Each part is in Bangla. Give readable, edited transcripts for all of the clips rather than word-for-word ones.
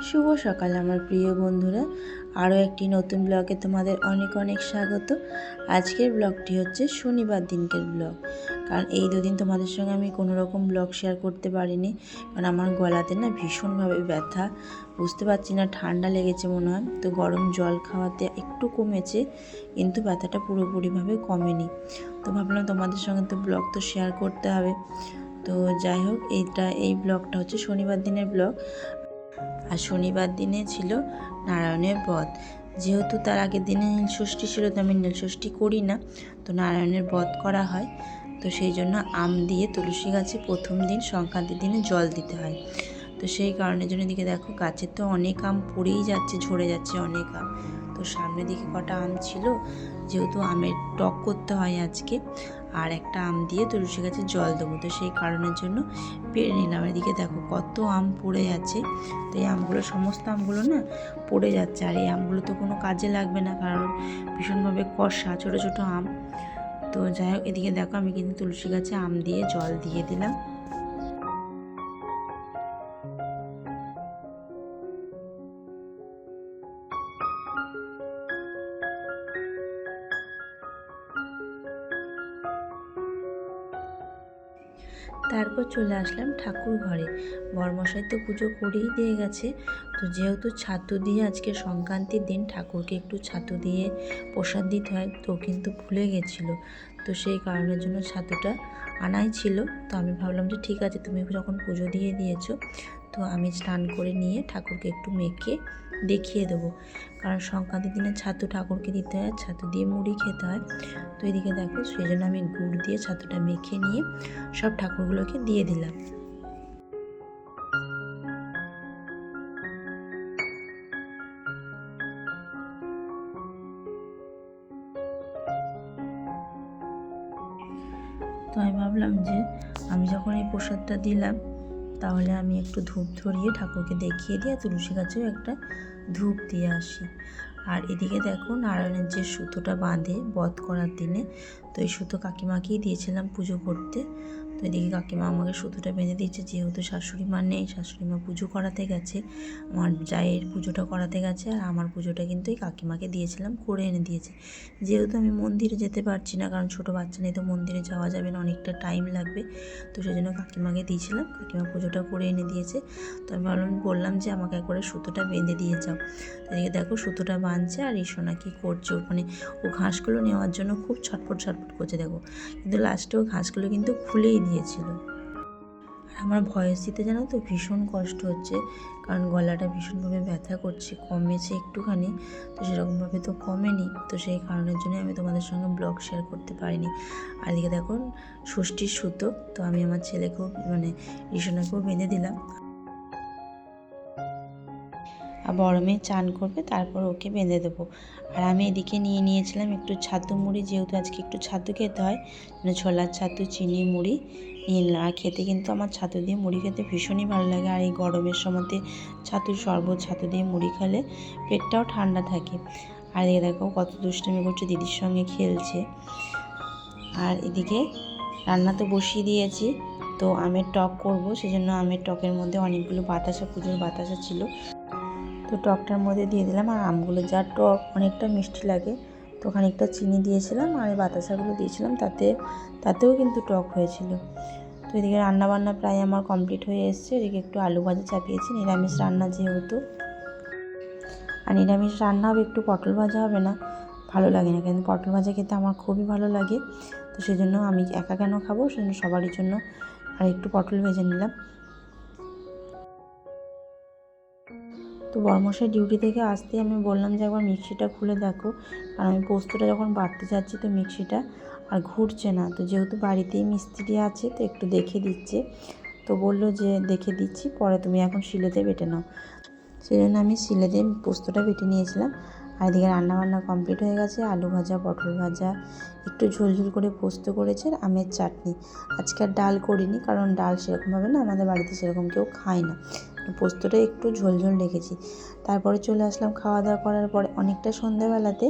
শুভ সকাল আমার প্রিয় বন্ধুরা, আরও একটি নতুন ব্লগে তোমাদের অনেক অনেক স্বাগত। আজকের ব্লগটি হচ্ছে শনিবার দিনকের ব্লগ। কারণ এই দুদিন তোমাদের সঙ্গে আমি কোনো রকম ব্লগ শেয়ার করতে পারিনি, কারণ আমার গলাতে না ভীষণভাবে ব্যথা, বুঝতে পারছি না ঠান্ডা লেগেছে মনে হয়। তো গরম জল খাওয়াতে একটু কমেছে, কিন্তু ব্যথাটা পুরোপুরিভাবে কমেনি। তো ভাবলাম তোমাদের সঙ্গে তো ব্লগ তো শেয়ার করতে হবে। তো যাই হোক, এই ব্লগটা হচ্ছে শনিবার দিনের ব্লগ। আর শনিবার দিনে ছিল নারায়ণের বধ। যেহেতু তার আগের দিনে নীলষষ্ঠী ছিল, তো আমি নীলষষ্ঠী করি না, তো নারায়ণের বধ করা হয়। তো সেই জন্য আম দিয়ে তুলসী গাছে প্রথম দিন সংক্রান্তির দিনে জল দিতে হয়। তো সেই কারণের জন্য দিকে দেখো গাছের তো অনেক আম পড়েই যাচ্ছে, ঝরে যাচ্ছে অনেক আম। তো সামনের দিকে কটা আম ছিল, যেহেতু আমের টক করতে হয় আজকে, আর একটা আম দিয়ে তুলসী গাছে জল দেবো, তো সেই কারণের জন্য পেরে নিলাম। এদিকে দেখো কত আম পড়ে যাচ্ছে। তো এই আমগুলো, সমস্ত আমগুলো না পড়ে যাচ্ছে, আর এই আমগুলো তো কোনো কাজে লাগবে না, কারণ ভীষণভাবে কষা ছোটো ছোটো আম। তো যাই হোক, এদিকে দেখো আমি কিন্তু তুলসী গাছে আম দিয়ে জল দিয়ে দিলাম। তারপর চলে আসলাম ঠাকুর ঘরে। বরমশাই তো পুজো করেই দিয়ে গেছে। তো যেহেতু ছাতু দিয়ে আজকে সংক্রান্তির দিন ঠাকুরকে একটু ছাতু দিয়ে প্রসাদ দিতে হয়, তো কিন্তু ভুলে গেছিলো। তো সেই কারণের জন্য ছাতুটা আনাই ছিল। তো আমি ভাবলাম যে ঠিক আছে, তুমি যখন পুজো দিয়ে দিয়েছো, তো আমি স্নান করে নিয়ে ঠাকুরকে একটু মেখে দেখিয়ে দেবো। কারণ সংক্রান্তির দিনে ছাতু ঠাকুরকে দিতে হয়, ছাতু দিয়ে মুড়ি খেতে হয়। তো এদিকে দেখো, সেই জন্য আমি গুড় দিয়ে ছাতুটা মেখে নিয়ে সব ঠাকুরগুলোকে দিয়ে দিলাম। তো আমি ভাবলাম যে আমি যখন এই প্রসাদটা দিলাম, তাহলে আমি একটু ধূপ ধরিয়ে ঠাকুরকে দেখিয়ে দিয়ে তুলসী গাছেও একটা ধূপ দিয়ে আসি। আর এদিকে দেখো, নারায়ণের যে সুতোটা বাঁধে বধ করার দিনে, তো এই সুতো কাকিমাকেই দিয়েছিলাম পুজো করতে। তো এদিকে কাকিমা আমাকে সুতোটা বেঁধে দিয়েছে, যেহেতু শাশুড়ি মা নেই, শাশুড়ি মা পুজো করাতে গেছে, আমার জায়ের পুজোটা করাতে গেছে, আর আমার পুজোটা কিন্তু এই কাকিমাকে দিয়েছিলাম, করে এনে দিয়েছে। যেহেতু আমি মন্দিরে যেতে পারছি না, কারণ ছোটো বাচ্চা নেই, তো মন্দিরে যাওয়া যাবে না, অনেকটা টাইম লাগবে। তো সেই জন্য কাকিমাকে দিয়েছিলাম, কাকিমা পুজোটা করে এনে দিয়েছে। তো আমি বললাম যে আমাকে একবারে সুতোটা বেঁধে দিয়ে যাও। এদিকে দেখো সুতোটা বাঁধছে, আর ঈশোনা কী করছে, ওখানে ও ঘাসগুলো নেওয়ার জন্য খুব ছটফট ছটফট করছে দেখো, কিন্তু লাস্টেও ঘাসগুলো কিন্তু খুলেই দিয়েছিল। আর আমার ভয়েস দিতে জানো তো ভীষণ কষ্ট হচ্ছে, কারণ গলাটা ভীষণভাবে ব্যথা করছে। কমেছে একটুখানি, তো সেরকমভাবে তো কমেনি, তো সেই কারণের জন্য আমি তোমাদের সঙ্গে ব্লগ শেয়ার করতে পারিনি। আর এদিকে দেখো ষষ্ঠীর সুতো, তো আমি আমার ছেলেকেও ঈশোনাকেও বেঁধে দিলাম। আর বড় মেয়ে চান করবে, তারপর ওকে বেঁধে দেবো। আর আমি এদিকে নিয়ে নিয়েছিলাম একটু ছাতু মুড়ি, যেহেতু আজকে একটু ছাতু খেতে হয়, মানে ছোলার ছাতু, চিনি মুড়ি নিয়ে নিলাম। আর খেতে কিন্তু আমার ছাতু দিয়ে মুড়ি খেতে ভীষণই ভালো লাগে। আর এই গরমের সময়তে ছাতুর শরবত, ছাতু দিয়ে মুড়ি খেলে পেটটাও ঠান্ডা থাকে। আর এদিকে দেখো কত দুষ্টামি করছে, দিদির সঙ্গে খেলছে। আর এদিকে রান্না তো বসিয়ে দিয়েছি, তো আমের টক করবো, সেজন্য আমের টকের মধ্যে অনেকগুলো বাতাসা, পুজোর বাতাসা ছিল, তো টকটার মধ্যে দিয়ে দিলাম। আর আমগুলো যা টক, অনেকটা মিষ্টি লাগে, তো খানিকটা চিনি দিয়েছিলাম, আর এই বাতাসাগুলো দিয়েছিলাম, তাতেও কিন্তু টক হয়েছিল। তো এদিকে রান্নাবান্না প্রায় আমার কমপ্লিট হয়ে এসছে। এদিকে একটু আলু ভাজা চাপিয়েছি, নিরামিষ রান্না যেহেতু। আর নিরামিষ রান্না হবে, একটু পটল ভাজা হবে না, ভালো লাগে না, কিন্তু পটল ভাজা খেতে আমার খুবই ভালো লাগে। তো সেই জন্য আমি একা কেন খাবো, সেজন্য সবারই জন্য আর একটু পটল ভেজে নিলাম। তো বড়মশাই ডিউটি থেকে আসতে আমি বললাম যে একবার মিক্সিটা খুলে দেখো, কারণ আমি পোস্তটা যখন বাটতে যাচ্ছি, তো মিক্সিটা আর ঘুরছে না। তো যেহেতু বাড়িতেই মিস্ত্রি আছে, তো একটু দেখে দিচ্ছে, তো বললো যে দেখে দিচ্ছি, পরে তুমি এখন শিলেতে বেটে নাও। সেই জন্য আমি শিলেতে পোস্তটা বেটে নিয়েছিলাম। আর এদিকে রান্নাবান্না কমপ্লিট হয়ে গেছে, আলু ভাজা, পটল ভাজা, একটু ঝোলঝোল করে পোস্ত করেছে, আর আমের চাটনি। আজকে আর ডাল করিনি, কারণ ডাল সেরকমভাবে না আমাদের বাড়িতে সেরকম কেউ খায় না, পোস্তটা একটু ঝোলঝোল রেখেছি। তারপরে চলে আসলাম খাওয়া দাওয়া করার পরে অনেকটা সন্ধ্যাবেলাতে।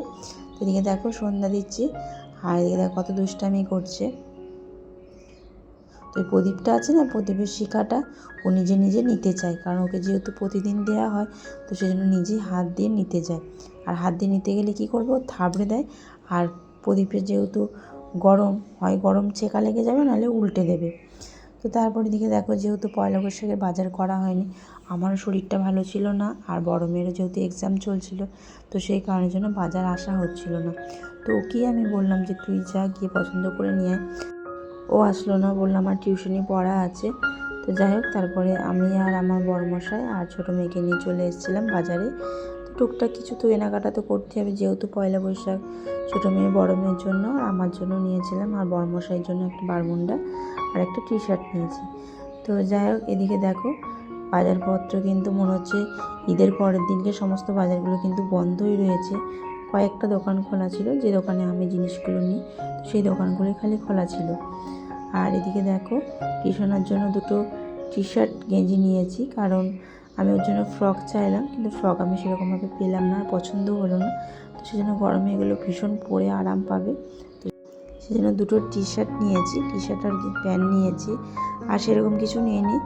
এদিকে দেখো সন্ধ্যা দিচ্ছি, আর এদিকে দেখো কত দুষ্টামি করছে। তো ওই প্রদীপটা আছে না, প্রদীপের শিখাটা ও নিজে নিজে নিতে চায়, কারণ ওকে যেহেতু প্রতিদিন দেওয়া হয় তো সেই জন্য নিজেই হাত দিয়ে নিতে যায়। আর হাত দিয়ে নিতে গেলে কী করবো, থাবড়ে দেয়। আর প্রদীপের যেহেতু গরম হয়, গরম চেকা লেগে যাবে, নাহলে উল্টে দেবে। তো তারপরে দিকে দেখো, যেহেতু পয়লা বৈশাখে বাজার করা হয়নি, আমারও শরীরটা ভালো ছিল না, আর বড় মেয়েরও যেহেতু এক্সাম চলছিল, তো সেই কারণের জন্য বাজার আসা হচ্ছিল না। তো ওকেই আমি বললাম যে তুই যা গিয়ে পছন্দ করে নিয়ে আয়। ও আসলো না, বললাম আমার টিউশনি পড়া আছে। তো যাই হোক, তারপরে আমি আর আমার বড়মশাই আর ছোটো মেয়েকে নিয়ে চলে এসেছিলাম বাজারে। তো টুকটাক কিছু তো কেনাকাটা তো করতে হবে, যেহেতু পয়লা বৈশাখ। ছোটো মেয়ে বড় মেয়ের জন্য আর আমার জন্য নিয়েছিলাম, আর বড়মশাইয়ের জন্য একটা বারমুন্ডা আর একটা টি শার্ট নিয়েছি। তো যাই হোক, এদিকে দেখো বাজারপত্র কিন্তু মনে হচ্ছে ঈদের পরের দিনকে সমস্ত বাজারগুলো কিন্তু বন্ধই রয়েছে। কয়েকটা দোকান খোলা ছিল, যে দোকানে আমি জিনিসগুলো নিই সেই দোকানগুলোই খালি খোলা ছিল। আর এদিকে দেখো, টিউশনের জন্য দুটো টি শার্ট গেঞ্জি নিয়েছি, কারণ আমি ওর জন্য ফ্রক চাইলাম, কিন্তু ফ্রক আমি সেরকমভাবে পেলাম না, পছন্দও হলো না। তো সেজন্য গরমে এগুলো ভীষণ পরে আরাম পাবে, তো সেজন্য দুটো টি শার্ট নিয়েছি, টি শার্ট আর প্যান্ট নিয়েছি। আর সেরকম কিছু নিইনি।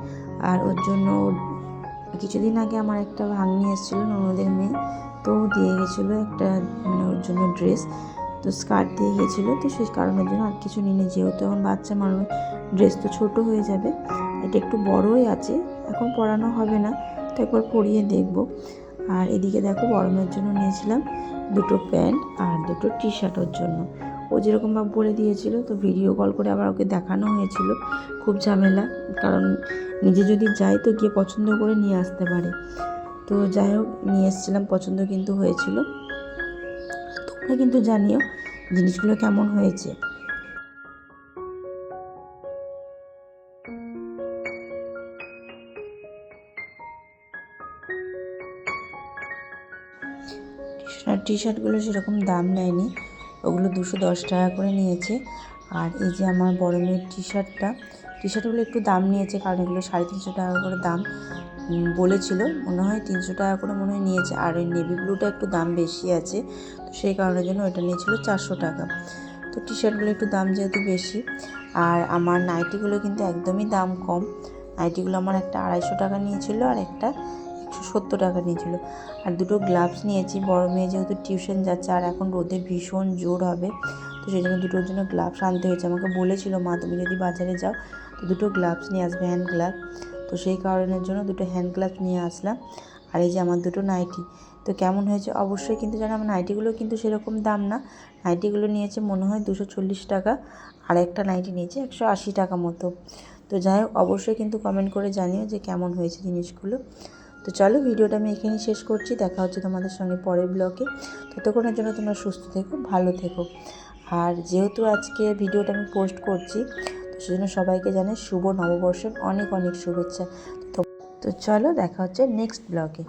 আর ওর জন্য কিছুদিন আগে আমার একটা ভাগ্নি এসেছিলো, ননদের মেয়ে, তো দিয়ে গেছিলো একটা ওর জন্য ড্রেস, তো স্কার্ট দিয়ে গেছিলো। তো সেই কারণের জন্য আর কিছু নিয়ে, যেহেতু এখন বাচ্চা মানুষ, ড্রেস তো ছোটো হয়ে যাবে, এটা একটু বড়ই আছে, এখন পরানো হবে না, তো একবার পরিয়ে দেখব। আর এদিকে দেখো, বড় মেয়ের জন্য নিয়েছিলাম দুটো প্যান্ট আর দুটো টি শার্ট ওর জন্য। ও যেরকমভাবে বলে দিয়েছিল, তো ভিডিও কল করে আবার ওকে দেখানো হয়েছিল। খুব ঝামেলা, কারণ নিজে যদি যাই তো গিয়ে পছন্দ করে নিয়ে আসতে পারে। তো যাই হোক, নিয়ে এসেছিলাম, পছন্দ কিন্তু হয়েছিল। তোমরা কিন্তু জানিও জিনিসগুলো কেমন হয়েছে। টি শার্টগুলো সেরকম দাম নেয়নি, ওগুলো 210 টাকা করে নিয়েছে। আর এই যে আমার বড় মেয়ের টি শার্টগুলো একটু দাম নিয়েছে, কারণ এগুলো 350 টাকা করে দাম বলেছিল, মনে হয় 300 টাকা করে মনে হয় নিয়েছে। আর ওই নেভি ব্লুটা একটু দাম বেশি আছে, তো সেই কারণের জন্য ওইটা নিয়েছিল 400 টাকা। তো টি শার্টগুলো একটু দাম যেহেতু বেশি। আর আমার নাইটিগুলো কিন্তু একদমই দাম কম। নাইটিগুলো আমার একটা 250 টাকা নিয়েছিল, আর একটা 170 টাকা নিয়েছিল। আর দুটো গ্লাভস নিয়েছি, বড় মেয়ে যেহেতু টিউশন যাচ্ছে, আর এখন রোদে ভীষণ জোর হবে, তো সেই জন্য দুটোর জন্য গ্লাভস আনতে হয়েছে। আমাকে বলেছিল, মা তুমি যদি বাজারে যাও তো দুটো গ্লাভস নিয়ে আসবে, হ্যান্ড গ্লাভ। তো সেই কারণের জন্য দুটো হ্যান্ড গ্লাভস নিয়ে আসলাম। আর এই যে আমার দুটো নাইটি, তো কেমন হয়েছে অবশ্যই কিন্তু জানো। আমার নাইটিগুলো কিন্তু সেরকম দাম না, নাইটিগুলো নিয়েছে মনে হয় 240 টাকা, আর একটা নাইটি নিয়েছে 180 টাকা মতো। তো যাই হোক, অবশ্যই কিন্তু কমেন্ট করে জানিও যে কেমন হয়েছে জিনিসগুলো। তো চলো, ভিডিওটা আমি এখানেই শেষ করছি, দেখা হচ্ছে তোমাদের সঙ্গে পরের ব্লগে। ততক্ষণের জন্য তোমরা সুস্থ থেকো, ভালো থেকো। আর যেহেতু আজকে ভিডিওটা আমি পোস্ট করছি, তো সেজন্য সবাইকে জানাই শুভ নববর্ষের অনেক অনেক শুভেচ্ছা। তো চলো, দেখা হচ্ছে নেক্সট ব্লগে।